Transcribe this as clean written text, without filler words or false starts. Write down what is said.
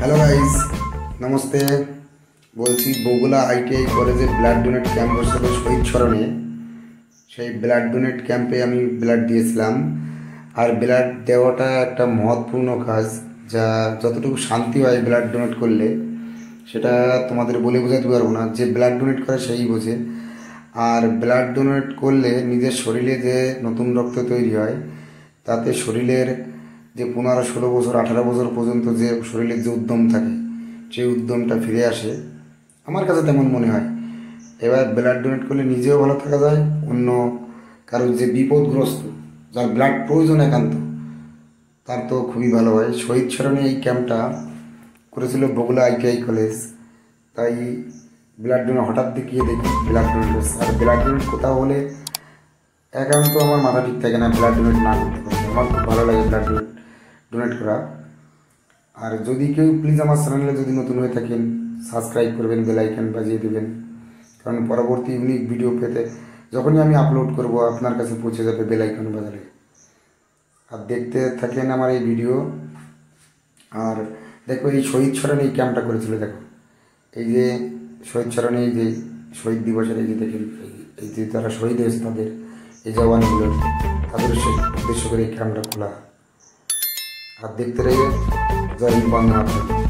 Hello guys, namaste. বলছি Bagula ITI কলেজে blood donate camp বসেছিল শহীদ স্মরণে। সেই ব্লাড ডোনেট ক্যাম্পে আমি ব্লাড দিয়েছিলাম। আর ব্লাড দেওয়াটা একটা মহৎপূর্ণ কাজ, যা যতটুকু শান্তি হয় ব্লাড ডোনেট করলে সেটা তোমাদের বলে বোঝাতে পারবো না। যে ব্লাড ডোনেট করে সেই বোঝে। আর ব্লাড ডোনেট করলে নিজের শরীরে যে নতুন রক্ত তৈরি হয়, তাতে শরীরের যে 15, 16 বছর 18 বছর পর্যন্ত যে শরীরের যে উদ্যম থাকে, সেই উদ্যমটা ফিরে আসে। আমার কাছে তেমন মনে হয়। এবার ব্লাড ডোনেট করলে নিজেও ভালো থাকা যায়, অন্য কারোর যে বিপদগ্রস্ত, যার ব্লাড প্রয়োজন একান্ত, তার তো খুবই ভালো হয়। শহীদ স্মরণে এই ক্যাম্পটা করেছিল বগুলা আইটিআই কলেজ। তাই ব্লাড ডোনেট হঠাৎ দেখিয়ে দেখি ব্লাড ডোনেট। আর ব্লাড ডোনেট কোথাও হলে একান্ত আমার মাথা ঠিক থাকে না ব্লাড ডোনেট না করতে পারলে। আমার খুব ভালো লাগে ব্লাড ডোনেট করা। আর যদি কেউ প্লিজ আমার চ্যানেলে যদি নতুন হয়ে থাকেন, সাবস্ক্রাইব করবেন, বেল আইকন বাজিয়ে দেবেন, কারণ পরবর্তী ইউনিক ভিডিও পেতে যখনই আমি আপলোড করব আপনার কাছে পৌঁছে যাবে বেল আইকন বাজালে। আর দেখতে থাকেন আমার এই ভিডিও। আর দেখো, এই শহীদ স্মরণে এই ক্যাম্পটা করেছিল। দেখো, এই যে শহীদ স্মরণে, এই যে শহীদ দিবসের এই যে দেখেন, এই যে যারা শহীদ হয়েছে তাদের এই জওয়ানগুলো, তাদের উদ্দেশ্য করে এই ক্যাম্পটা খোলা। আর দেখতে রয়ে জয় হিন্দ, বন্দে মাতরম।